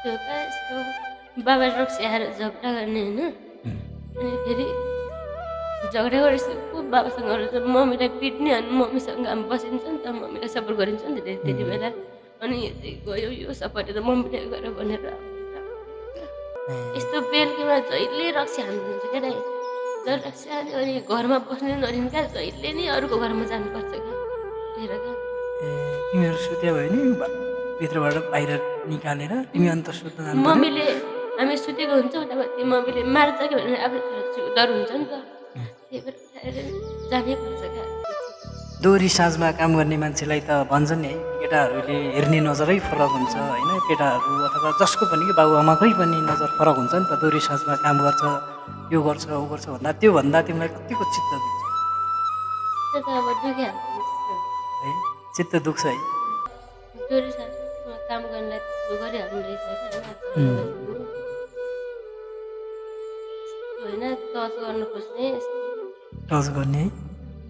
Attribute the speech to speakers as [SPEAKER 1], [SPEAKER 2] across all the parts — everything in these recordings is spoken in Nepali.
[SPEAKER 1] त्यो त यस्तो बाबा रक्सी आएर झगडा गर्ने होइन।
[SPEAKER 2] उम्,
[SPEAKER 1] अनि फेरि झगडा गरेपछि को बाबासँग रहेछ मम्मीलाई पिट्ने अनि मम्मीसँग हामी बसिन्छ नि त मम्मीलाई सपोर्ट गरिन्छ नि त त्यति
[SPEAKER 2] उम्,
[SPEAKER 1] बेला। अनि यतै गयो यो सपोर्ट त मम्मीले गर भनेर
[SPEAKER 2] ए,
[SPEAKER 1] यस्तो बेलुकीमा जहिले रक्सी हान्नुहुन्छ क्या दाइ। जहिले रक्सी हान्यो अनि घरमा बस्नु नदिनु क्या जहिले नै अरूको घरमा जानुपर्छ क्या उठेर क्या।
[SPEAKER 2] ए, तिमीहरू सुत्या भयो नि भित्रबाट बाहिर निकालेर तिमी अन्त सुत्न जानु पर्यो।
[SPEAKER 1] मम्मीले हामी सुतेको हुन्छौँ उतापट्टि मम्मीले मार्छ कि भनेर आफ्नो छोराछोरीको डर हुन्छ नि त।
[SPEAKER 2] उम्,
[SPEAKER 1] त्यही भएर उठाएर जानै पर्छ क्या।
[SPEAKER 2] दोहोरी साँझमा काम गर्ने मान्छेलाई त भन्छन् नि है केटाहरूले हेर्ने नजरै फरक हुन्छ होइन, केटाहरू अथवा जसको पनि कि बाबुआमाकै पनि नजर फरक हुन्छ नि त। दोहोरी साँझमा काम गर्छ, यो गर्छ ऊ गर्छ भन्दा त्योभन्दा तिमीलाई कतिको चित्त दुख्छ
[SPEAKER 1] त्यो त अब दुखिहाल्छ नि
[SPEAKER 2] है, चित्त दुख्छ है।
[SPEAKER 1] त्यस्तो। डोरी साथमा काम गर्नलाई त्यस्तो गरिहाल्नु रहेछ क्या
[SPEAKER 2] उम्,
[SPEAKER 1] मान्छेहरू होइन टच गर्नु खोज्ने यस्तो
[SPEAKER 2] टच गर्ने है,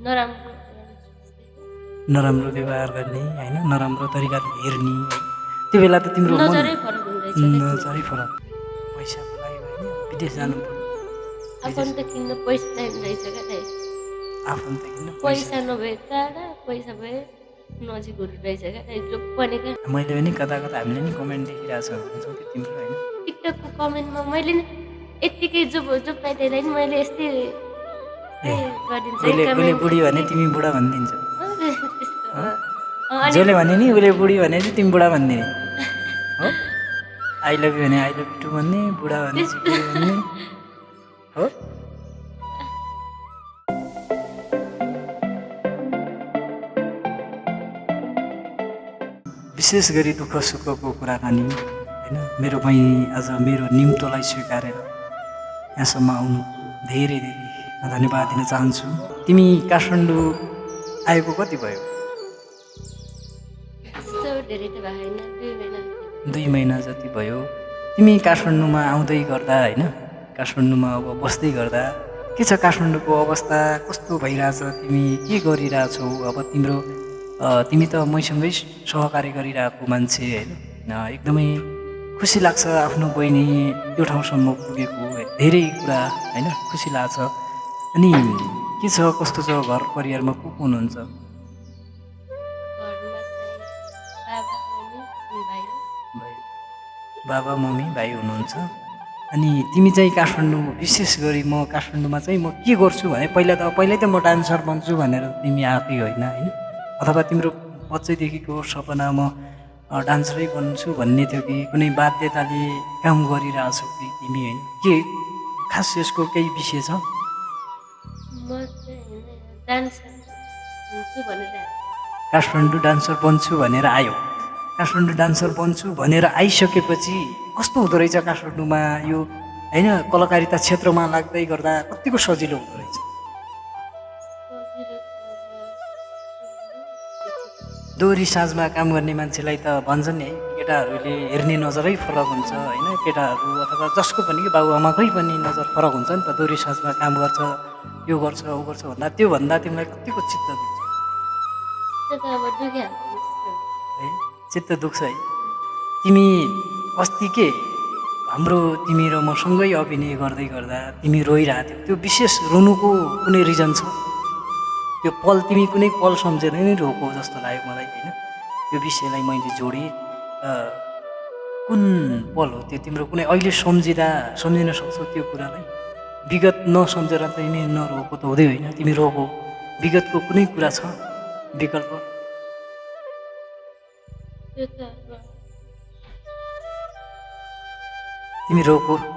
[SPEAKER 1] नराम्रो
[SPEAKER 2] नराम्रो व्यवहार गर्ने होइन, नराम्रो तरिकाले हेर्ने है। त्यो बेला त तिम्रो मन
[SPEAKER 1] नजरै फरक हुँदो रहेछ क्या किन।
[SPEAKER 2] नजरै फरक। पैसाको लागि भयो नि अब विदेश जानु पर्यो,
[SPEAKER 1] आफन्त किन्न पैसा चाहिँदो रहेछ क्या दाइ।
[SPEAKER 2] आफन्त किन पैसा।
[SPEAKER 1] पैसा नभए टाढा पैसा भए नजिक हुँदो रहेछ क्या दाइ जो पनि क्या।
[SPEAKER 2] मैले पनि कता कता हामीले नि कमेन्ट देखिरहेको छ भन्छौँ कि तिम्रो होइन।
[SPEAKER 1] टिकटकको कमेन्टमा मैले नि यत्तिकै जो जो पाइदिएलाई नि मैले यस्तै
[SPEAKER 2] ए,
[SPEAKER 1] गरिदिन्छ
[SPEAKER 2] उसले उसले
[SPEAKER 1] कमेन्ट
[SPEAKER 2] बुढी भने तिमी बुढा भनिदिन्छौ,
[SPEAKER 1] त्यस्तो।
[SPEAKER 2] हो?
[SPEAKER 1] अनि
[SPEAKER 2] जसले भने नि उसले बुढी भने चाहिँ तिमी बुढा भनिदिने हो। आई लभ यु भने आई लभ यु टु भन्ने, बुढा भने चाहिँ बुढी भन्ने हो। विशेष गरी दुःख सुखको कुराकानी होइन, मेरो बहिनी आज मेरो निम्तोलाई स्वीकारेर यहाँसम्म आउनु धेरै धेरै धन्यवाद दिन चाहन्छु। तिमी काठमाडौँ आएको कति भयो?
[SPEAKER 1] त्यस्तो धेरै त भएन 2 महिना
[SPEAKER 2] 2 महिना जति भयो। तिमी काठमाडौँमा आउँदै गर्दा होइन, काठमाडौँमा अब बस्दै गर्दा के छ काठमाडौँको अवस्था कस्तो भइरहेछ, तिमी के गरिरहेछौ? अब तिमी त मैसँगै सहकार्य गरिरहेको मान्छे होइन, एकदमै खुसी लाग्छ आफ्नो बहिनी त्यो ठाउँसम्म पुगेको धेरै कुरा होइन, खुसी लाग्छ। अनि के छ कस्तो छ घर परिवारमा को को हुनुहुन्छ?
[SPEAKER 1] घरमा चाहिँ
[SPEAKER 2] बाबा मम्मी भाइ हुनुहुन्छ। अनि तिमी चाहिँ काठमाडौँ विशेष गरी म काठमाडौँमा चाहिँ म के गर्छु भने पहिला त म डान्सर बन्छु भनेर तिमी आएकै होइन होइन, अथवा तिम्रो बच्चैदेखिको सपना म डान्सरै बन्छु भन्ने थियो कि कुनै बाध्यताले काम गरिरहेछौ कि तिमी होइन, के खास यसको केही विषय छ?
[SPEAKER 1] म चाहिँ डान्सर हुन्छु भनेर
[SPEAKER 2] काठमाडौँ डान्सर बन्छु भनेर आयो, काठमाडौँ डान्सर बन्छु भनेर आइसकेपछि कस्तो हुँदो रहेछ काठमाडौँमा यो होइन, कलाकारिता क्षेत्रमा लाग्दै गर्दा कतिको सजिलो हुँदो रहेछ? दोहोरी साँझमा काम गर्ने मान्छेलाई त भन्छन् नि है केटाहरूले हेर्ने नजरै फरक हुन्छ होइन, केटाहरू अथवा जसको पनि कि बाबुआमाकै पनि नजर फरक हुन्छ नि त। दोहोरी साँझमा काम गर्छ, यो गर्छ ऊ गर्छ भन्दा त्योभन्दा तिमीलाई कतिको चित्त दुख्छ
[SPEAKER 1] त्यो त अब दुखिहाल्छ नि त्यस्तो।
[SPEAKER 2] है, चित्त दुख्छ है। तिमी अस्ति के हाम्रो तिमी र म सँगै अभिनय गर्दै गर्दा तिमी रोइरहेको थियौ, त्यो विशेष रुनुको कुनै रिजन छ? त्यो पल तिमी कुनै पल सम्झेर नै रोको जस्तो लाग्यो मलाई होइन, त्यो विषयलाई मैले जोडेँ। कुन पल हो त्यो तिम्रो? कुनै अहिले सम्झिन सक्छौ त्यो कुरालाई? विगत नसम्झेर तिमी नरोको त हुँदै होइन, तिमी रोको। विगतको कुनै कुरा छ विकल्प?
[SPEAKER 1] त्यो त अब
[SPEAKER 2] तिमी रोको।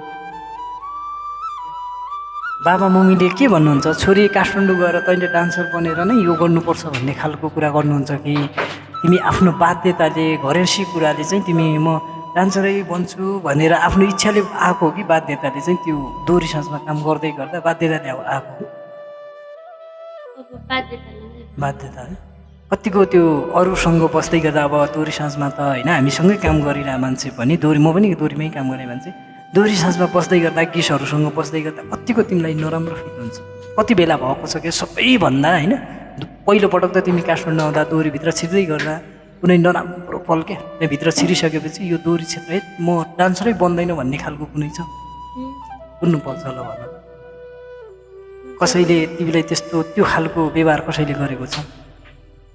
[SPEAKER 2] बाबा मम्मीले के भन्नुहुन्छ? छोरी काठमाडौँ गएर तैँले डान्सर बनेर नै यो गर्नुपर्छ भन्ने खालको कुरा गर्नुहुन्छ कि तिमी आफ्नो बाध्यताले घरेसी कुराले चाहिँ तिमी म डान्सरै बन्छु भनेर आफ्नो इच्छाले आएको हो कि बाध्यताले चाहिँ त्यो दोहोरी साँझमा काम गर्दै गर्दा बाध्यताले आएको हो?
[SPEAKER 1] बाध्यताले नै
[SPEAKER 2] बाध्यता है। कतिको त्यो अरूसँग बस्दै गर्दा अब दोहोरी साँझमा त होइन हामीसँगै काम गरिरहेको मान्छे पनि म पनि दोहोरीमै काम गर्ने मान्छे, दोहोरी साँझमा बस्दै गर्दा गीतहरूसँग बस्दै गर्दा कतिको तिमीलाई नराम्रो फिल हुन्छ? कति बेला भएको छ कि सबैभन्दा होइन पहिलोपटक त तिमी काठमाडौँ आउँदा दोहोरीभित्र छिर्दै गर्दा कुनै नराम्रो पल क्या त्यहाँभित्र छिरिसकेपछि यो दोहोरी क्षेत्र है म डान्सरै बन्दैन भन्ने खालको कुनै छ कुन्नु पर्छ होला भन कसैले तिमीलाई त्यस्तो त्यो खालको व्यवहार कसैले गरेको छ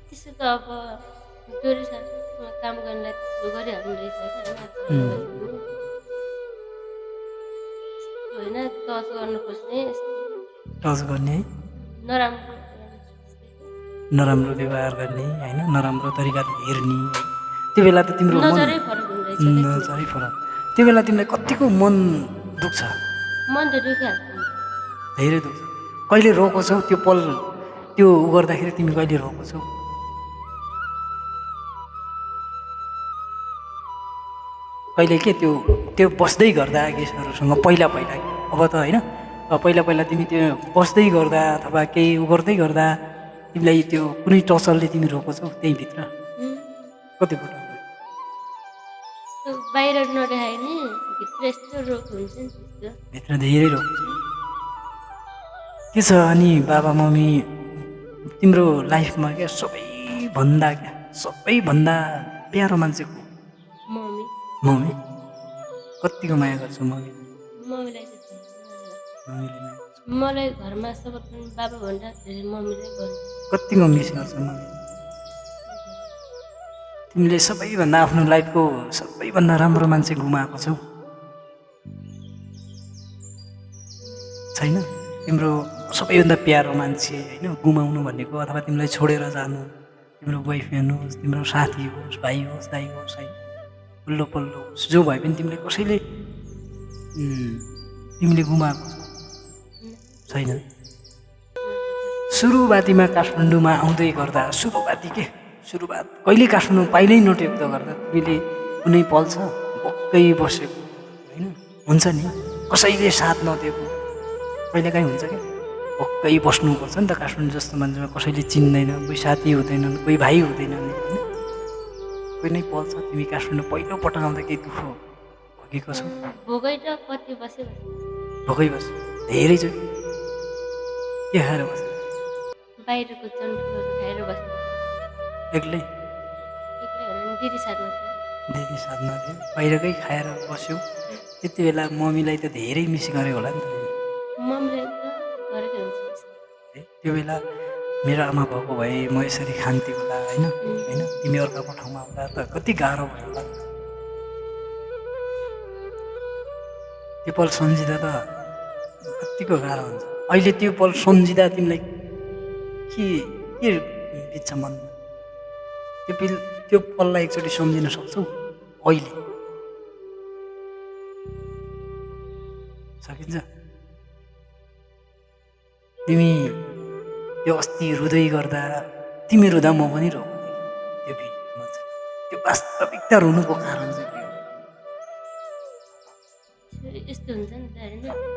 [SPEAKER 1] त्यसो त अब डोरी साथमा काम गर्नलाई त्यस्तो गरिहाल्नु रहेछ क्या होइन टच गर्नु खोज्ने
[SPEAKER 2] टच गर्ने है
[SPEAKER 1] नराम्रो
[SPEAKER 2] नराम्रो व्यवहार गर्ने होइन नराम्रो तरिकाले हेर्ने है त्यो बेला त तिम्रो मन
[SPEAKER 1] नजरै फरक हुँदो रहेछ
[SPEAKER 2] नजरै फरक त्यो बेला तिमीलाई कतिको मन दुख्छ
[SPEAKER 1] मन त दुखिहाल्छ
[SPEAKER 2] धेरै दुख्छ कहिले रोएको छौ त्यो पल त्यो उ गर्दाखेरि तिमी कहिले रोएको छौ कहिले के त्यो त्यो बस्दै गर्दा गेस्टहरूसँग पहिला पहिला अब त होइन पहिला पहिला तिमी त्यो बस्दै गर्दा अथवा केही उ गर्दै गर्दा तिमीलाई त्यो कुनै टचलले तिमी रोएको छौ त्यहीँभित्र कतिपल्ट
[SPEAKER 1] यस्तो बाहिर नदेखाए नि भित्र यस्तो रोग हुन्छ नि त्यस्तो
[SPEAKER 2] भित्र धेरै रोग के छ अनि बाबा मम्मी तिम्रो लाइफमा क्या सबैभन्दा प्यारो मान्छेको
[SPEAKER 1] मम्मी
[SPEAKER 2] मम्मी कतिको माया गर्छु मम्मी
[SPEAKER 1] मम्मीलाई त
[SPEAKER 2] मम्मीले माया गर्छु
[SPEAKER 1] मलाई घरमा सबैभन्दा बाबा भन्दा धेरै मम्मीलाई गर्नु
[SPEAKER 2] कतिको मिस गर्छु मम्मी तिमीले सबैभन्दा आफ्नो लाइफको सबैभन्दा राम्रो मान्छे गुमाएको छौ छैन तिम्रो सबैभन्दा प्यारो मान्छे होइन गुमाउनु भनेको अथवा तिमीलाई छोडेर जानु तिम्रो बोयफ्रेन्ड होस् तिम्रो साथी होस् भाइ होस् दाइ होस् है पल्लो पल्लो होस् जो भए पनि तिमीले कसैले तिमीले गुमाएको छैन सुरुवातीमा काठमाडौँमा आउँदै गर्दा सुरुवात कहिले काठमाडौँ पाइलै नटेक्दा गर्दा तिमीले कुनै पल छ भक्कै बसेको होइन हुन्छ नि कसैले साथ नदिएको कहिलेकाहीँ हुन्छ क्या भक्कै बस्नुपर्छ नि त काठमाडौँ जस्तो मान्छेमा कसैले चिन्दैन कोही साथी हुँदैनन् कोही भाइ हुँदैनन् होइन कोही नै पल छ तिमी काठमाडौँ पहिलोपटक आउँदा केही दुःख भोगेको छौ
[SPEAKER 1] भोगै त कति बस्यो
[SPEAKER 2] भोगै बस धेरैचोटि के खाएर बस्छ
[SPEAKER 1] बाहिरको चन्टुहरू खाएर बस्यो
[SPEAKER 2] एक्लै
[SPEAKER 1] भने दिदी साथमा
[SPEAKER 2] दिदी साथमा थियो बाहिरकै खाएर बस्यो त्यति बेला मम्मीलाई त धेरै मिस गऱ्यो होला नि त
[SPEAKER 1] मम्मीले त गरेकै हुन्छ
[SPEAKER 2] त्यो बेला मेरो आमा भएको भए म यसरी खान्थेँ होला होइन होइन तिमी अर्काको ठाउँमा आउँदा त कति गाह्रो भयो होला त्यो पल सम्झिँदा त कतिको गाह्रो हुन्छ अहिले त्यो पल सम्झिँदा तिमीलाई के बित्छ मनमा त्यो पललाई एकचोटि सम्झिन सक्छौ अहिले सकिन्छ तिमी त्यो अस्ति रुँदै गर्दा तिमी रुँदा म पनि रोएको त्यो भिडियोमा चाहिँ त्यो वास्तविकता रुनुको कारण चाहिँ के हो
[SPEAKER 1] यस्तो हुन्छ नि त होइन त्यो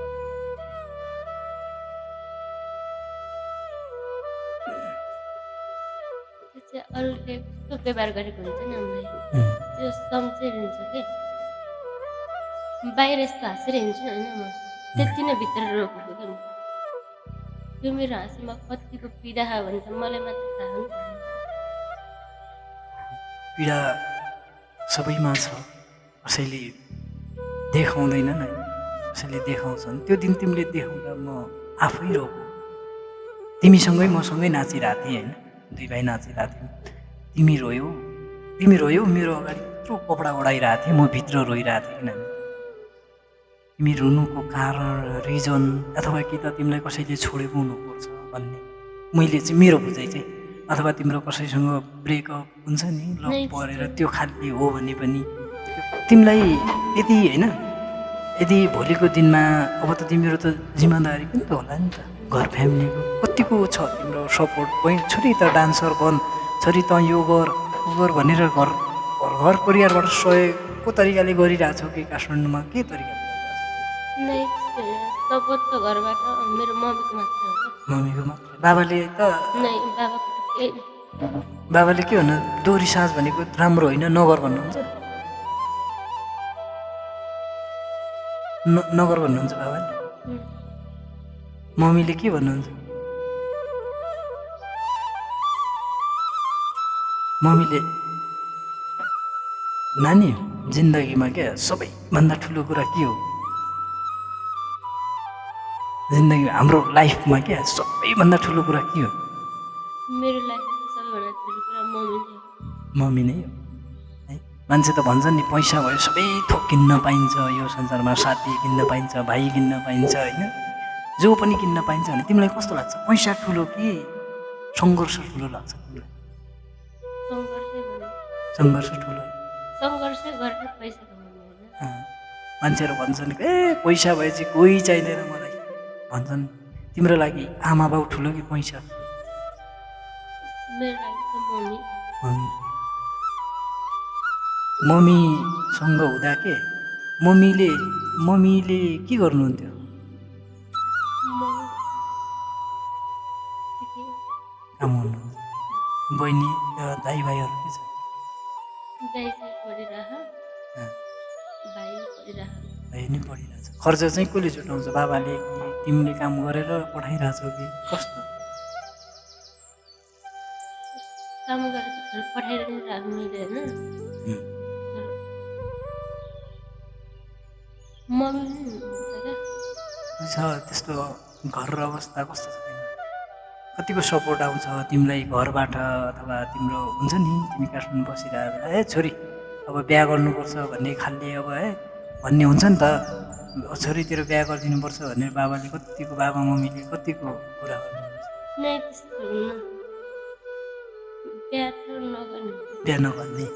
[SPEAKER 1] चाहिँ अरूले कस्तो व्यवहार गरेको हुन्छ नि हामीलाई त्यो सम्झेर हुन्छ कि बाहिर यस्तो हाँसेर हिँड्छु होइन म त्यति नै भित्र रोकेको क्या त्यो मेरो हाँसीमा कतिको पीडा खायो भने त मलाई मात्र थाहा हो नि
[SPEAKER 2] पीडा सबैमा छ कसैले देखाउँदैनन् होइन कसैले देखाउँछन् त्यो दिन तिमीले देखाउँदा म आफै रोको तिमीसँगै मसँगै नाचिरहेको थिएँ होइन दुई भाइ नाचिरहेको थियौँ तिमी रोयौ मेरो अगाडि यत्रो कपडा ओढाइरहेको थिएँ म भित्र रोइरहेको थिएँ किनभने तिमी रुनुको कारण रिजन अथवा कि त तिमीलाई कसैले छोडेको हुनुपर्छ भन्ने मैले चाहिँ मेरो बुझाइ चाहिँ अथवा तिम्रो कसैसँग ब्रेकअप हुन्छ नि लभ परेर त्यो खालले हो भने पनि तिमीलाई यदि होइन यदि भोलिको दिनमा अब त तिम्रो त जिम्मेदारी पनि त होला नि त घर फ्यामिलीको कतिको छ तिम्रो सपोर्ट पोइन्ट छोरी त डान्सर बन छोरी त यो गर भनेर घर परिवारबाट सहयोगको तरिकाले गरिरहेछौ कि काठमाडौँमा के तरिकाले
[SPEAKER 1] नै सपोर्ट त घरबाट मेरो मम्मीको मात्र हो
[SPEAKER 2] मम्मीको मात्र बाबाले त
[SPEAKER 1] नै बाबाको केही
[SPEAKER 2] बाबाले के भन्नु दोहोरी साँझ भनेको राम्रो होइन नगर भन्नुहुन्छ नगर भन्नुहुन्छ बाबाले मम्मीले के भन्नुहुन्छ नानी जिन्दगीमा क्या सबैभन्दा ठुलो कुरा के हो? जिन्दगी हाम्रो लाइफमा क्या सबैभन्दा ठुलो कुरा के हो?
[SPEAKER 1] मेरो लाइफमा सबैभन्दा ठुलो कुरा मम्मी नै हो।
[SPEAKER 2] मम्मी नै हो है। मान्छे त भन्छन् नि पैसा भयो सबै थोक किन्न पाइन्छ यो संसारमा, साथी किन्न पाइन्छ, भाइ किन्न पाइन्छ होइन, जो पनि किन्न पाइन्छ भने तिमीलाई कस्तो लाग्छ? पैसा ठुलो कि सङ्घर्ष ठुलो लाग्छ तिमीलाई?
[SPEAKER 1] सङ्घर्षै गर्नु,
[SPEAKER 2] सङ्घर्ष ठुलो है।
[SPEAKER 1] सङ्घर्षै गरेर पैसा कमाउनु होइन।
[SPEAKER 2] मान्छेहरू भन्छन् ए पैसा भएपछि कोही चाहिँदैन मलाई भन्छन्। तिम्रो लागि आमा बाउ ठुलो कि पैसा?
[SPEAKER 1] मेरो लागि त मम्मी।
[SPEAKER 2] मम्मीसँग हुँदा के मम्मीले के गर्नुहुन्थ्यो?
[SPEAKER 1] मम्मी त्यति
[SPEAKER 2] काम गर्नुहुन्थ्यो। बहिनी दाइ भाइहरू के छ?
[SPEAKER 1] दाइ चाहिँ पढिरह,
[SPEAKER 2] अँ,
[SPEAKER 1] भाइ पढिरह।
[SPEAKER 2] भाइ नै पढिरहेछ। खर्च चाहिँ कसले जुटाउँछ? बाबाले कि तिमीले काम गरेर पठाइरहेछौ कि कस्तो?
[SPEAKER 1] काम गरेर घर पठाएर नि राख्नु मिल्दैन। मम्मी पनि हुनुहुन्छ क्या।
[SPEAKER 2] छ त्यस्तो घर र अवस्था कस्तो छ तिम्रो? कतिको सपोर्ट आउँछ तिमीलाई घरबाट अथवा तिम्रो हुन्छ नि तिमी काठमाडौँ बसिरहेको बेला ए छोरी अब बिहा गर्नुपर्छ भन्ने खालले अब भन्ने हुन्छ नि त, छोरी तेरो बिहा गरिदिनुपर्छ भनेर बाबाले कतिको बाबा मम्मीले कतिको कुरा गर्नुहुन्छ?
[SPEAKER 1] नै त्यस्तो हुन्न, बिहा त नगर्ने।
[SPEAKER 2] बिहा नगर्ने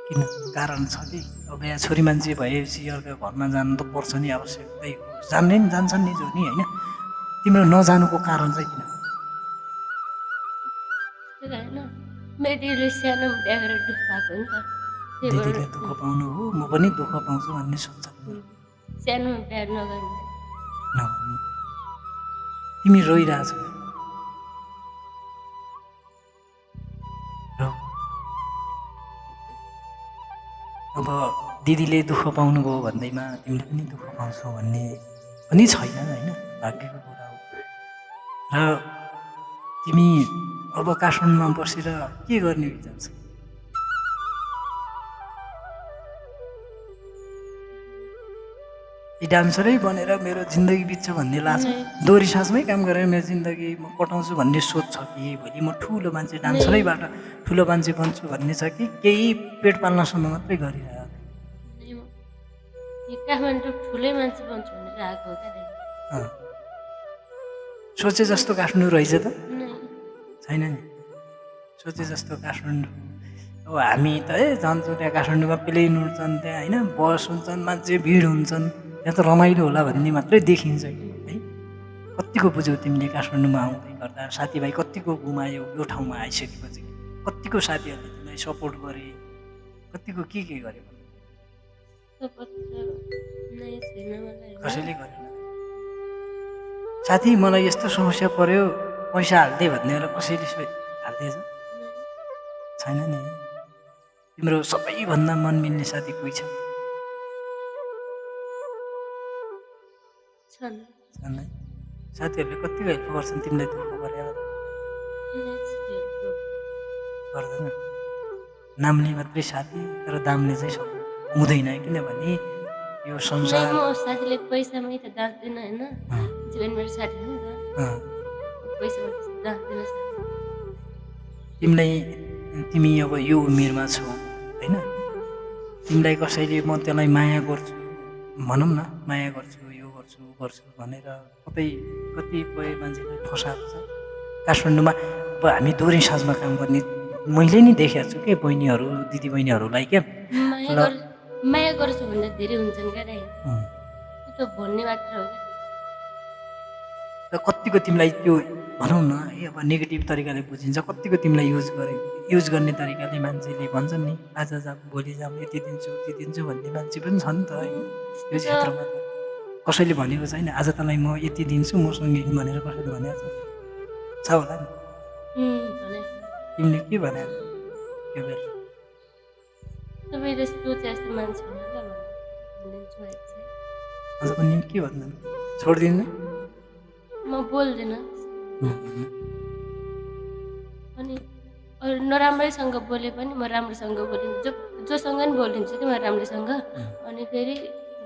[SPEAKER 2] किन? कारण छ कि अब बिहा छोरी मान्छे भएपछि अर्को घरमा जानु त पर्छ नि, आवश्यकतै हो। जान्ने नि जान्छन् नि जो नि होइन, तिम्रो नजानुको कारण चाहिँ किन?
[SPEAKER 1] त्यही होइन, मेरो दिदीले सानोमा बिहा गरेर दुःख भएको नि त, त्यही भएर
[SPEAKER 2] दिदीले दुःख पाउनु हो, म पनि दुःख पाउँछु भन्ने सोच्छ
[SPEAKER 1] सानोमा बिहा नगर्ने।
[SPEAKER 2] नगर्ने। तिमी रोइरहेछौ रो। अब दिदीले दुःख पाउनुभयो भन्दैमा तिमीले पनि दुःख पाउँछौ भन्ने पनि छैन होइन, भाग्यको कुरा हो। र तिमी अब काठमाडौँमा बसेर के गर्ने विचार छ? यी डान्सरै बनेर मेरो जिन्दगी बित्छ भन्ने लाग्छ? दोहोरी साँझमै काम गरेर मेरो जिन्दगी म कटाउँछु भन्ने सोच छ कि भोलि म ठुलो मान्छे डान्सरैबाट ठुलो मान्छे बन्छु भन्ने छ कि केही पेट पाल्नसम्म मात्रै गरिरहेको?
[SPEAKER 1] यो काठमाडौँ ठुलै मान्छे बन्छु भनेर आएको हो क्या।
[SPEAKER 2] अँ, सोचे जस्तो काठमाडौँ रहेछ त
[SPEAKER 1] नै
[SPEAKER 2] छैन नि। सोचे जस्तो काठमाडौँ अब हामी त जान्छौँ त्यहाँ काठमाडौँमा प्लेन उड्छन् त्यहाँ होइन, बस हुन्छन्, मान्छे भिड हुन्छन्, त्यहाँ त रमाइलो होला भन्ने मात्रै देखिन्छ कि है। कतिको बुझ्यौ तिमीले काठमाडौँमा आउँदै गर्दा? साथीभाइ कतिको गुमायौ यो ठाउँमा आइसकेपछि? कतिको साथीहरूले तिमीलाई सपोर्ट गरे? कतिको के गरे?
[SPEAKER 1] सपोर्ट त नै छैन मलाई।
[SPEAKER 2] कसैले गरेन? साथी मलाई यस्तो समस्या पर्यो पैसा हाल्दे भन्ने बेला कसैले हालिदिएछ? छैन नि। तिम्रो सबैभन्दा मन मिल्ने साथी कोही छ?
[SPEAKER 1] छन्।
[SPEAKER 2] छन् है। साथीहरूले कतिको हेल्प गर्छन् तिमीलाई दुःख गरेर? गर्दैन। नामले मात्रै साथी तर दामले चाहिँ सब हुँदैन, किनभने यो संसार
[SPEAKER 1] म साथीले पैसामै त दाँच्दैन होइन, जीवन मेरो साथी हो नि त, पैसामा त्यस्तो दाँच्दैन साथी।
[SPEAKER 2] तिमी अब यो उमेरमा छौ होइन, तिमीलाई कसैले म त्यसलाई माया गर्छु भनौँ न, माया गर्छु यो गर्छु ऊ गर्छु भनेर कतिपय मान्छेलाई फसाएको छ काठमाडौँमा। अब हामी दोहोरी साँझमा काम गर्ने मैले नि देखेको छु के बहिनीहरू दिदी बहिनीहरूलाई क्या।
[SPEAKER 1] माया गर्छु भन्दा धेरै हुन्छन् क्या दाइ, त्यो त भन्ने मात्र हो क्या।
[SPEAKER 2] र कतिको तिमीलाई त्यो भनौँ न अब नेगेटिभ तरिकाले बुझिन्छ, कतिको तिमीलाई युज गर्ने तरिकाले मान्छेले भन्छन् नि आज जाऊँ भोलि जाऊँ यति दिन्छु भन्ने मान्छे पनि छ नि त होइन यो क्षेत्रमा। कसैले भनेको छैन आज तँलाई म यति दिन्छु मसँग हिँड भनेर कसैले भनेको छ होला नि? तिमीले के भनेको त्यो बेला?
[SPEAKER 1] तपाईँले सोचे जस्तो मान्छे होइन क्या भनिदिन्छु अहिले चाहिँ।
[SPEAKER 2] अझ पनि के भन्दैन? छोडिदिनु?
[SPEAKER 1] म बोल्दिनँ। अनि अरू नराम्रैसँग बोले पनि म राम्रोसँग बोलिन्छु जोसँग नि बोलिदिन्छु कि म राम्रोसँग अनि फेरि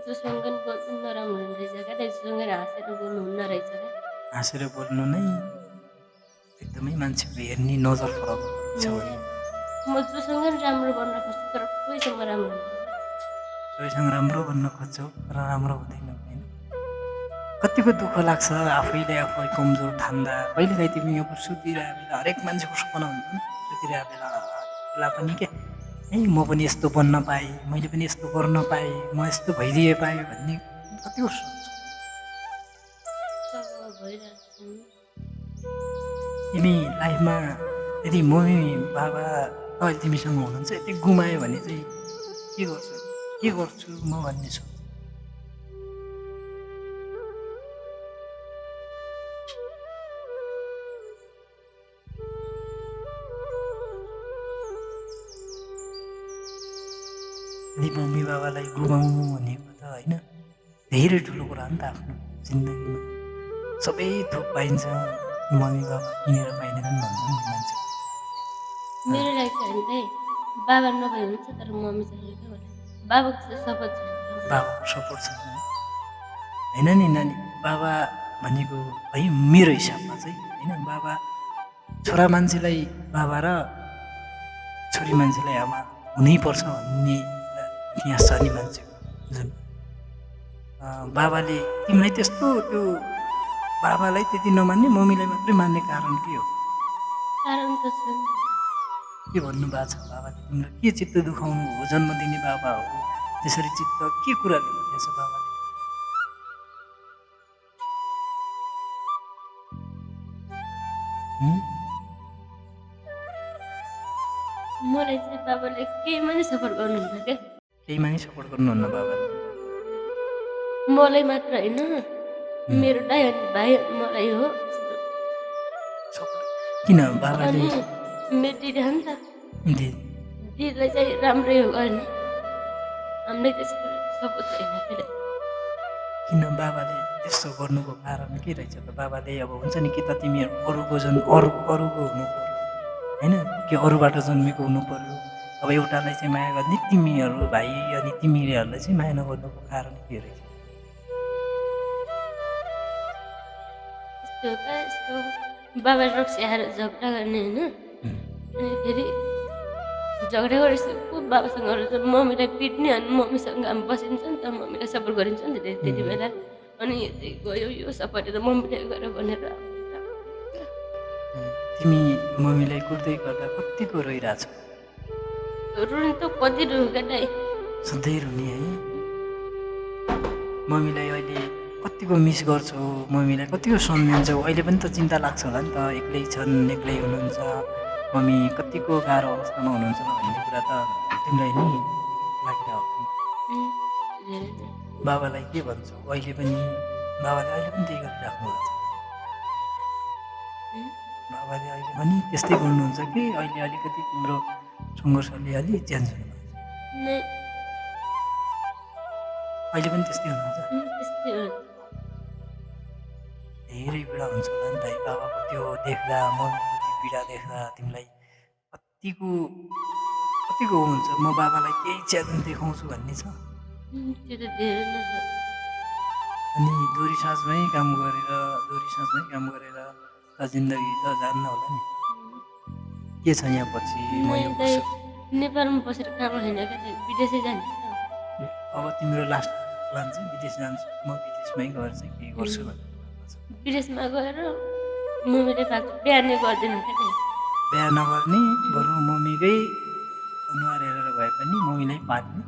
[SPEAKER 1] जोसँग नि बोल्नु नराम्रो हुने रहेछ क्या जोसँग हाँसेर बोल्नु हुन्न रहेछ क्या
[SPEAKER 2] हाँसेर बोल्नु नै एकदमै मान्छेको हेर्ने नजर फरक छ भने
[SPEAKER 1] म जोसँग नि राम्रो बन्न खोज्छु तर कोहीसँग राम्रो हुँदैन
[SPEAKER 2] सबैसँग राम्रो बन्न खोज्छौ र राम्रो हुँदैन होइन कतिको दुःख लाग्छ आफैले आफै कमजोर ठान्दा कहिलेकाहीँ तिमी यो सुतिरहेको बेला हरेक मान्छेको सपना हुन्छ नि सुतिरहेको बेला पनि के है म पनि यस्तो बन्न पाएँ मैले पनि यस्तो गर्न पाएँ म यस्तो भइदिए पाएँ भन्ने कतिको सोच्छु
[SPEAKER 1] अब भइरहेको छ नि।
[SPEAKER 2] तिमी लाइफमा यदि मम्मी बाबा अहिले तिमीसँग हुनुहुन्छ यति गुमायो भने चाहिँ के गर्छु म भन्ने सोच यदि मम्मी बाबालाई गुमाउनु भनेको त होइन धेरै ठुलो कुरा हो नि त आफ्नो जिन्दगीमा सबै थोक पाइन्छ मम्मी बाबा किनेर पाइँदैनन् भन्छ नि मान्छे
[SPEAKER 1] मेरो लागि चाहिँ होइन है बाबा नभए हुन्छ तर मम्मी चाहियो क्या मलाई बाबाको चाहिँ सपोर्ट छैन
[SPEAKER 2] बाबाको सपोर्ट छ होइन नि नानी बाबा भनेको है मेरो हिसाबमा चाहिँ होइन बाबा छोरा मान्छेलाई बाबा र छोरी मान्छेलाई आमा हुनैपर्छ भन्ने इतिहास छ नि मान्छेको जुन बाबाले तिमीलाई त्यस्तो त्यो बाबालाई त्यति नमान्ने मम्मीलाई मात्रै मान्ने कारण के हो
[SPEAKER 1] कारण त छ नि।
[SPEAKER 2] के भन्नुभएको छ बाबाले तिम्रो के चित्त दुखाउनु हो जन्म दिने बाबा हो त्यसरी चित्त के कुरा दिनुभएको छ बाबाले
[SPEAKER 1] मलाई चाहिँ बाबाले केहीमा नि सपोर्ट गर्नुहुन्न क्या
[SPEAKER 2] केहीमा नि सपोर्ट गर्नुहुन्न बाबाले
[SPEAKER 1] मलाई मात्र होइन मेरो दाइ अनि भाइ अनि मलाई हो
[SPEAKER 2] सपोर्ट किन बाबाले
[SPEAKER 1] अनि मेरो दिदी हो नि त
[SPEAKER 2] दिदी
[SPEAKER 1] दिदीलाई चाहिँ राम्रै हो गर्ने हामीलाई त्यस्तो सपोर्ट छैन फेरि
[SPEAKER 2] किन बाबाले त्यस्तो गर्नुको कारण के रहेछ त बाबाले अब हुन्छ नि कि त तिमीहरू अरूको हुनु पऱ्यो होइन कि अरूबाट जन्मेको हुनु पऱ्यो अब एउटालाई चाहिँ माया गर्ने तिमीहरू भाइ अनि तिमीहरूलाई चाहिँ माया नगर्नुको कारण के रहेछ
[SPEAKER 1] यस्तो त यस्तो बाबा रक्सी आएर झगडा गर्ने होइन अनि फेरि झगडा गरेपछि को बाबासँग गरेर मम्मीलाई पिट्ने अनि मम्मीसँग हामी बसिन्छ नि त मम्मीलाई सपोर्ट गरिन्छ नि त त्यति बेला अनि यतै गयो यो सपोर्ट त मम्मीले गर भनेर
[SPEAKER 2] तिमी मम्मीलाई कुर्दै गर्दा कतिको रोइरहेछौ
[SPEAKER 1] रुनी त कति रुगा दाइ
[SPEAKER 2] सधैँ रुने है मम्मीलाई अहिले कतिको मिस गर्छौ मम्मीलाई कतिको सम्झिन्छौ अहिले पनि त चिन्ता लाग्छ होला नि त एक्लै छन् एक्लै हुनुहुन्छ मम्मी कतिको गाह्रो अवस्थामा हुनुहुन्छ भन्ने कुरा त तिमीलाई नि लागिरहेको बाबालाई के भन्छौ अहिले पनि बाबाले अहिले पनि त्यही गरिराख्नु भएको छ बाबाले अहिले पनि त्यस्तै गर्नुहुन्छ कि अहिले अलिकति तिम्रो सङ्घर्षले अलि च्यान्ज हुनुभएको छ अहिले पनि त्यस्तै हुनुहुन्छ धेरै पीडा हुन्छ होला नि त बाबाको त्यो देख्दा मम्मीको त्यो पीडा देख्दा तिमीलाई कतिको हुन्छ म बाबालाई केही च्यालेन्ज देखाउँछु भन्ने छ अनि दोहोरी साँझमै काम गरेर त जिन्दगी त जान्न होला नि के छ यहाँ पछि
[SPEAKER 1] नेपालमा बसेर काम होइन क्या विदेशै जान्छ
[SPEAKER 2] अब तिम्रो लास्ट प्लान चाहिँ विदेश जान्छु म विदेशमै गएर चाहिँ केही गर्छु भन्ने
[SPEAKER 1] विदेशमा गएर मम्मीले भएको बिहा नै गर्दैन क्या
[SPEAKER 2] बिहा नगर्ने बरु मम्मीकै अनुहार हेरेर भए पनि मम्मीलाई पाल्ने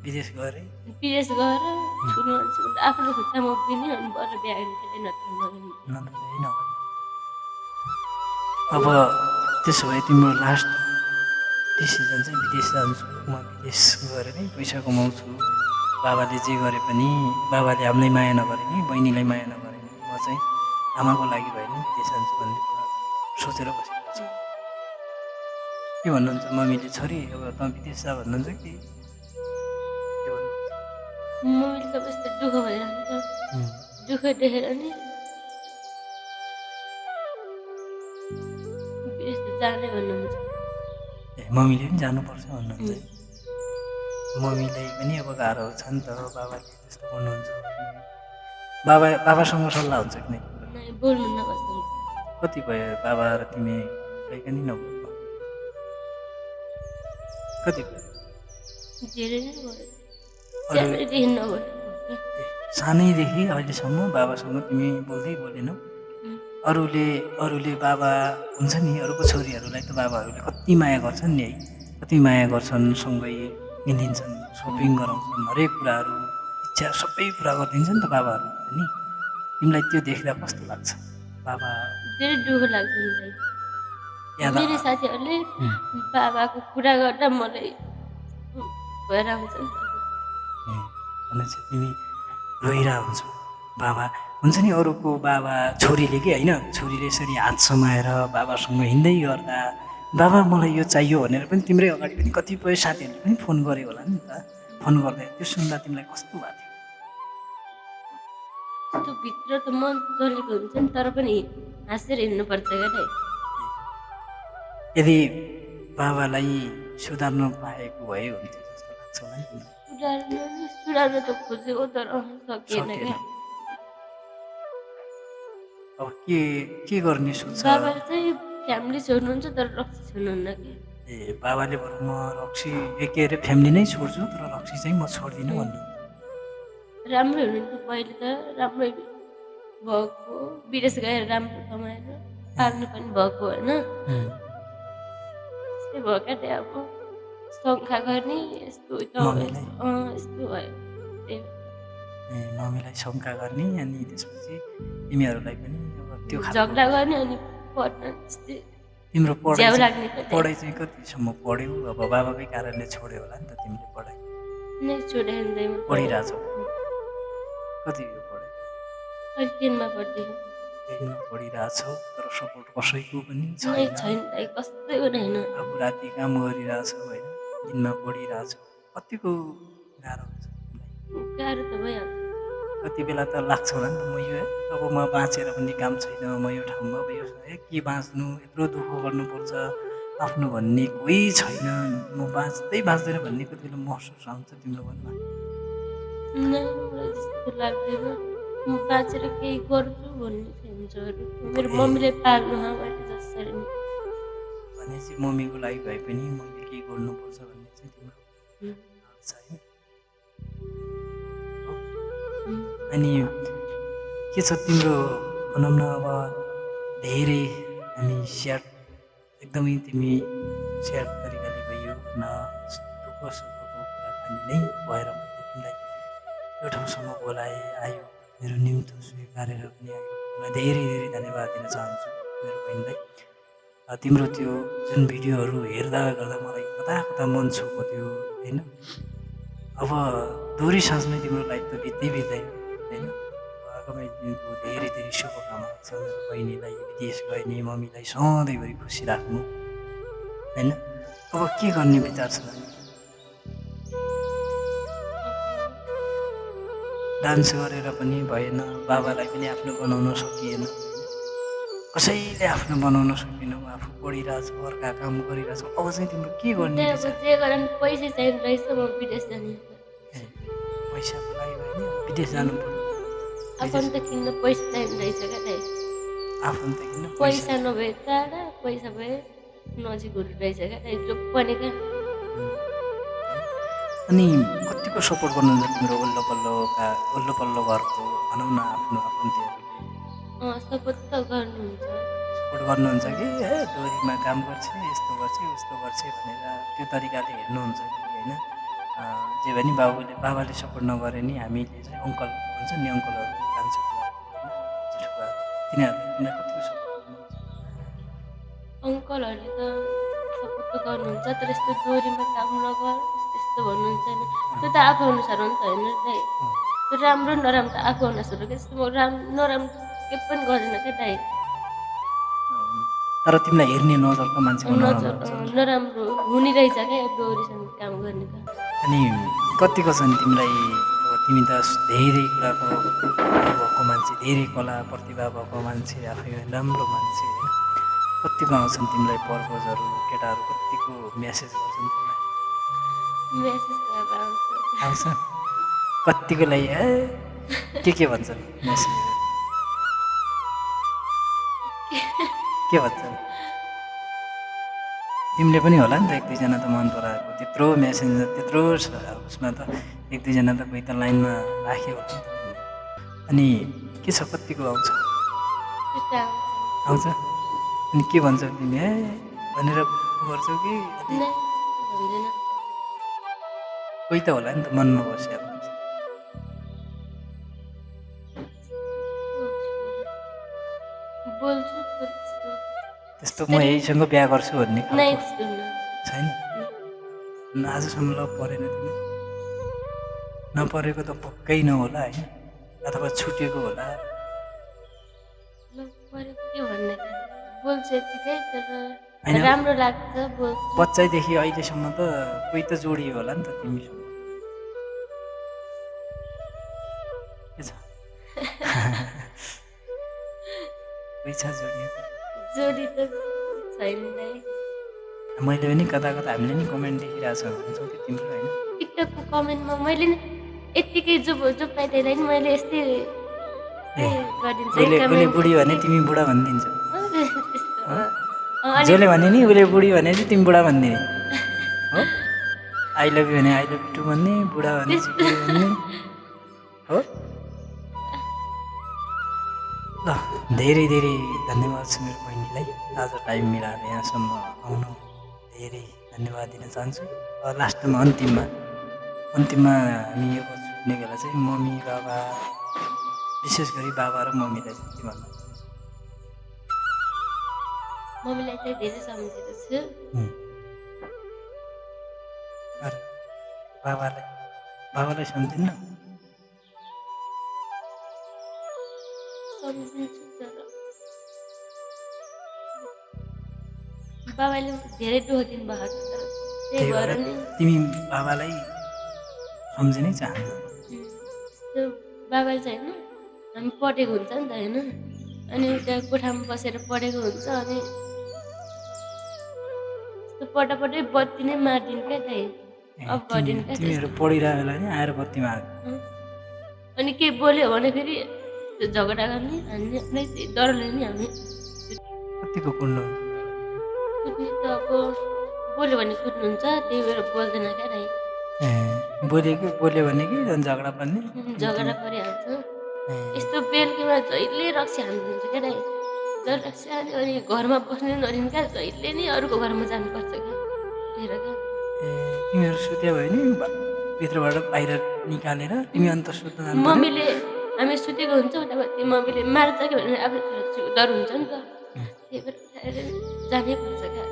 [SPEAKER 2] विदेश गएर
[SPEAKER 1] ठुलो मान्छे आफ्नो खुट्टामा उभिने अनि बर बिहा
[SPEAKER 2] नगर्ने अब त्यसो भए तिम्रो लास्ट डिसिजन चाहिँ विदेश जान्छु म विदेश गएर नै पैसा कमाउँछु बाबाले जे गरे पनि बाबाले हामीलाई माया नगरे नि बहिनीलाई माया नगरे नि म चाहिँ आमाको लागि भए नि विदेश जान्छु भन्ने कुरा सोचेर बसेको छु के भन्नुहुन्छ मम्मीले छोरी अब त विदेश जा भन्नुहुन्छ कि के भन्नुहुन्छ
[SPEAKER 1] मम्मीले त यस्तो दुःख भइरहन्छ दुःख देखेर नि विदेश जाने भन्नुहुन्छ
[SPEAKER 2] ए मम्मीले पनि जानुपर्छ भन्नुहुन्छ है। मम्मीलाई पनि अब गाह्रो छ नि त बाबाले त्यस्तो गर्नुहुन्छ बाबासँग सल्लाह हुन्छ कि नै
[SPEAKER 1] नै बोल्नु नबस्नु
[SPEAKER 2] कति भयो बाबा र तिमी कहीँ पनि नबोल्नु कति भयो
[SPEAKER 1] धेरै नै भयो सानैदेखि नबोलेको
[SPEAKER 2] ए, सानैदेखि अहिलेसम्म बाबासँग तिमी बोल्दै बोलेनौ अरूले बाबा हुन्छ नि अरूको छोरीहरूलाई त बाबाहरूले कति माया गर्छन् नि है कति माया गर्छन् सँगै हिँडिदिन्छन् सपिङ गराउँछन् हरेक कुराहरू इच्छा सबै पुरा गरिदिन्छ नि त बाबाहरू पनि तिमीलाई त्यो देख्दा कस्तो लाग्छ बाबा
[SPEAKER 1] धेरै दुःख लाग्छ मलाई
[SPEAKER 2] याद
[SPEAKER 1] मेरो साथीहरूले बाबाको कुरा गर्दा मलाई भएर आउँछ नि त
[SPEAKER 2] भनेपछि तिमी रोइरा हुन्छौ बाबा हुन्छ नि अरूको बाबा छोरीले कि होइन छोरीले यसरी हात समाएर बाबासँग हिँड्दै गर्दा बाबा मलाई यो चाहियो भनेर पनि तिम्रै अगाडि पनि कतिपय साथीहरूले पनि फोन गर्यो होला नि त फोन गर्दा त्यो सुन्दा तिमीलाई कस्तो भएको थियो
[SPEAKER 1] त्यो भित्र त मन जलेको हुन्छ नि तर पनि हाँसेर हिँड्नुपर्छ क्या दाइ
[SPEAKER 2] यदि बाबालाई सुधार्न पाएको भए हुन्थ्यो जस्तो लाग्छ होला नि तिमीलाई।
[SPEAKER 1] सुधार्न त खोजेको तर सकिएन
[SPEAKER 2] सकेन।
[SPEAKER 1] क्या
[SPEAKER 2] अब के गर्ने सोच्छ
[SPEAKER 1] बाबा चाहिँ फ्यामिली छोड्नुहुन्छ तर रक्सी छोड्नुहुन्न कि
[SPEAKER 2] ए बाबाले बरु म रक्सी के अरे फ्यामिली नै छोड्छु तर रक्सी चाहिँ म छोड्दिनँ भन्नु
[SPEAKER 1] राम्रो हुनुहुन्थ्यो पहिले त राम्रै भएको विदेश गएर राम्रो कमाएर पाल्नु पनि भएको होइन त्यस्तै भयो क्या त्यहाँ अब शङ्का गर्ने यस्तो
[SPEAKER 2] मम्मीलाई?
[SPEAKER 1] यस्तो भयो त्यही
[SPEAKER 2] ए मम्मीलाई शङ्का गर्ने अनि त्यसपछि तिमीहरूलाई पनि अब त्यो खालको
[SPEAKER 1] झगडा गर्ने अनि पढ्न त्यस्तै
[SPEAKER 2] तिम्रो
[SPEAKER 1] ज्याउ लाग्ने
[SPEAKER 2] पढाइ चाहिँ कतिसम्म पढ्यौ अब बाबाकै कारणले छोड्यो होला नि त तिमीले पढाइ
[SPEAKER 1] नै छोडेर
[SPEAKER 2] पढिरहेछौ कति यो पढाइ
[SPEAKER 1] अहिले 10 मा पढ्दैछु
[SPEAKER 2] टेनमा पढिरहेछौ तर सपोर्ट कसैको पनि
[SPEAKER 1] नै
[SPEAKER 2] छैन
[SPEAKER 1] छैन दाइ कसैको छैन
[SPEAKER 2] अब राति काम गरिरहेछौ होइन दिनमा पढिरहेछौ कतिको गाह्रो हुन्छ तिमीलाई
[SPEAKER 1] गाह्रो त भइहाल्छ
[SPEAKER 2] कति बेला त लाग्छ होला नि त म यो अब म बाँचेर पनि काम छैन म यो ठाउँमा अब यो के बाँच्नु यत्रो दुःख गर्नुपर्छ आफ्नो भन्ने कोही छैन म बाँच्दैन भन्ने कति बेला महसुस आउँछ तिम्रो मनमा
[SPEAKER 1] नै मलाई त्यस्तो लाग्दैन म बाँचेर केही गर्छु भन्ने चाहिँ हुन्छ अरू मेरो मम्मीले पाल्नु मैले जसरी नि
[SPEAKER 2] भनेपछि मम्मीको लागि भए पनि मैले केही गर्नुपर्छ भन्ने चाहिँ तिम्रो छ होइन अनि के छ तिम्रो भनौँ न अब धेरै हामी स्याड एकदमै तिमी स्याड तरिकाले गयो न दुःख सुखको कुराकानी नै भएर मैले तिमीलाई यो ठाउँसम्म बोलाएँ आयो मेरो निम्तो स्वीकारेर पनि आयो तिमीलाई धेरै धेरै धन्यवाद दिन चाहन्छु मेरो बहिनीलाई तिम्रो त्यो जुन भिडियोहरू हेर्दा गर्दा मलाई कता कता मन छोएको थियो होइन अब दोहोरी साँझमै तिम्रो लाइफ त बित्दैन होइन आगामी दिनको धेरै धेरै शुभकामना छ मेरो बहिनीलाई विदेश गइने मम्मीलाई सधैँभरि खुसी राख्नु होइन अब के गर्ने विचार छ डान्स गरेर पनि भएन बाबालाई पनि आफ्नो बनाउन सकिएन कसैले आफ्नो बनाउन सकेनौ आफू पढिरहेछौ अर्का काम गरिरहेछौ अब चाहिँ तिम्रो के गर्ने
[SPEAKER 1] अब जे गरे पनि पैसा चाहिने रहेछ म विदेश जाने
[SPEAKER 2] पैसाको लागि भयो नि विदेश जानु पर्यो
[SPEAKER 1] आफन्त किन्न पैसा चाहिने रहेछ क्या दाइ
[SPEAKER 2] आफन्त किन
[SPEAKER 1] पैसा नभए टाढा पैसा भए नजिक हुनु रहेछ क्या दाइ जो पनि क्या
[SPEAKER 2] अनि कतिको सपोर्ट गर्नुहुन्छ तिम्रो वल्लो पल्लो घरको भनौँ न आफ्नो आफन्तीहरूले
[SPEAKER 1] सपोर्ट त गर्नुहुन्छ
[SPEAKER 2] सपोर्ट गर्नुहुन्छ कि ए डोरीमा काम गर्छ यस्तो गर्छ उस्तो गर्छ भनेर त्यो तरिकाले हेर्नुहुन्छ कि होइन जे भने बाबाले सपोर्ट नगरे नि हामीले चाहिँ अङ्कल भन्छ नि अङ्कलहरू कान्छो जेठो तिनीहरूलाई कतिको सपोर्ट गर्नुहुन्छ
[SPEAKER 1] अङ्कलहरूले त सपोर्ट त गर्नुहुन्छ तर यस्तो डोरीमा काम नगर त्यस्तो भन्नुहुन्छ होइन त्यो त आफू अनुसार हो नि त होइन दाइ त्यो राम्रो नराम्रो त आफू अनुसार हो क्या त्यस्तो म नराम्रो के पनि गर्दिनँ क्या दाइ
[SPEAKER 2] तर तिमीलाई हेर्ने नजरको मान्छेको नराम्रो हुन्छ।
[SPEAKER 1] नराम्रो हुने रहेछ क्या डोरीसँग काम गर्ने त
[SPEAKER 2] अनि कतिको छ नि तिमीलाई अब तिमी त धेरै कुराको भएको मान्छे धेरै कला प्रतिभा भएको मान्छे आफै राम्रो मान्छे होइन कतिको आउँछन् तिमीलाई प्रपोजहरू केटाहरू कतिको म्यासेज गर्छन् तिमीलाई
[SPEAKER 1] मेसेज त अब आउँछ
[SPEAKER 2] आउँछ कतिको लागि के भन्छन् म्यासेज के भन्छन् तिमीले पनि होला नि त एक दुईजना त मन पराएको त्यत्रो म्यासेन्जर त्यत्रो उसमा त एक दुईजना त कोही त लाइनमा राख्यो होला नि त तिमीले। अनि के छ कतिको आउँछ
[SPEAKER 1] त्यस्तो आउँछ
[SPEAKER 2] आउँछ अनि के भन्छौ तिमी भनेर गर्छौ कि अनि
[SPEAKER 1] नै भन्दैन
[SPEAKER 2] कोही त होला नि त मनमा बस्यो भन्छ
[SPEAKER 1] बोल्छु त्यस्तो
[SPEAKER 2] त्यस्तो म यहीसँग बिहा गर्छु भन्ने
[SPEAKER 1] नै
[SPEAKER 2] खालको
[SPEAKER 1] त्यस्तो हुन्न
[SPEAKER 2] छैन न आजसम्म लभ परेन तिमी नपरेको त पक्कै नहोला होइन अथवा छुटेको होला
[SPEAKER 1] ल पऱ्यो के भन्ने बोल्छु यतिकै तर
[SPEAKER 2] होइन।
[SPEAKER 1] राम्रो लाग्छ बोल्छु
[SPEAKER 2] बच्चैदेखि अहिलेसम्म त कोही त जोडियो होला नि त तिमीसँग के छ कोही छ जोडिएको
[SPEAKER 1] जोडी त छैन नै
[SPEAKER 2] मैले पनि कता कता हामीले नि कमेन्ट देखिरहेको छ भन्छौँ कि तिम्रो होइन
[SPEAKER 1] टिकटकको कमेन्टमा मैले नि यत्तिकै जो जो पाइदिँदा नि मैले यस्तै गरिदिन्छु है
[SPEAKER 2] उसले
[SPEAKER 1] कमेन्ट
[SPEAKER 2] बुढी भने तिमी बुढा भनिदिन्छौ
[SPEAKER 1] त्यस्तो अनि
[SPEAKER 2] जसले भने नि उसले बुढी भने चाहिँ तिमी बुढा भनिदिने हो आई लभ यु भने आई लभ यु टु भन्ने बुढा भने चाहिँ बुढी भन्ने हो ल धेरै धेरै धन्यवाद छ मेरो बहिनीलाई आज टाइम मिलाएर यहाँसम्म आउनु धेरै धन्यवाद दिन चाहन्छु लास्टमा अन्तिममा हामी यो छुट्ने बेला चाहिँ मम्मी बाबा विशेष गरी बाबा र मम्मीलाई चाहिँ के भन्नु
[SPEAKER 1] मम्मीलाई चाहिँ धेरै सम्झेको छु
[SPEAKER 2] अरे बाबालाई सम्झिन्न
[SPEAKER 1] सम्झिन्छु तर बाबाले धेरै दुःख दिनुभएको छ तर त्यही
[SPEAKER 2] त्यही
[SPEAKER 1] भएर
[SPEAKER 2] भएर
[SPEAKER 1] नि
[SPEAKER 2] तिमी बाबालाई सम्झिनै चाहन्छौ
[SPEAKER 1] यस्तो बाबाले चाहिँ होइन हामी पढेको हुन्छ नि त होइन अनि त्यहाँ कोठामा बसेर पढेको हुन्छ अनि यस्तो पढ्दा पढ्दै बत्ती नै मारिदिनु क्या दाइ अफ गरिदिनु क्या
[SPEAKER 2] तिमीहरू पढिरहेको बेला नि आएर बत्तीमा आएको
[SPEAKER 1] अनि केही बोल्यो भने फेरि त्यो झगडा गर्ने हामीलाई डरले नि हामी
[SPEAKER 2] कतिको कुर्नु
[SPEAKER 1] कुद्ने त अब बोल्यो भने कुद्नुहुन्छ त्यही भएर बोल्दैन क्या दाइ
[SPEAKER 2] बोल्यो भने कि झन् झगडा पर्ने
[SPEAKER 1] झगडा परिहाल्छ यस्तो बेलुकीमा जहिले रक्सी हाल्नुहुन्छ क्या दाइ जहिले रक्सी हाल्यो अनि घरमा बस्नु नदिनु क्या जहिले नै अरूको घरमा जानुपर्छ क्या हेर क्या
[SPEAKER 2] तिमीहरू सुत्यो भयो नि भित्रबाट बाहिर निकालेर तिमी अन्त सुत्न जानु पर्यो।
[SPEAKER 1] मम्मीले हामी सुतेको हुन्छ उतापट्टि मम्मीले मार्छ कि भनेर आफ्नो छोरा डर हुन्छ नि त त्यही भएर उठाएर जानै पर्छ क्या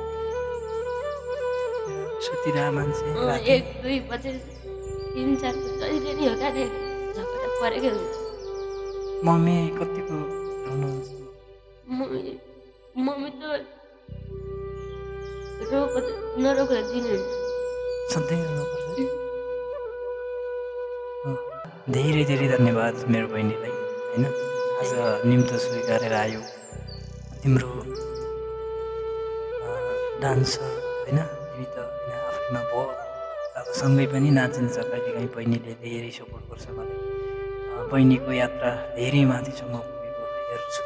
[SPEAKER 2] सुतिरहेको मान्छे राति
[SPEAKER 1] 1-2 बजे 3-4 जहिले नि हो क्या झगडा परेकै हुन्छ
[SPEAKER 2] मम्मी कतिको रुनुहुन्छ
[SPEAKER 1] मम्मी त नरोको दिनुहुन्न
[SPEAKER 2] सधैँ रुनुपर्छ धेरै धेरै धन्यवाद मेरो बहिनीलाई होइन आज निम्तो स्वीकारेर आयो तिम्रो डान्सर होइन तिमी त होइन आफैमा भयो अब सँगै पनि नाचिन्छ कहिलेकाहीँ बहिनीले धेरै सपोर्ट गर्छ मलाई बहिनीको यात्रा धेरै माथिसम्म पुगेको हेर्छु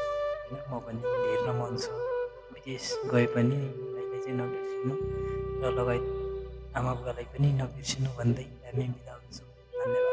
[SPEAKER 2] होइन म पनि हेर्न मन छ विदेश गए पनि उसलाई चाहिँ नबिर्सिनु र लगायत आमा बुवालाई पनि नबिर्सिनु भन्दै हामी बिदा हुन्छौँ धन्यवाद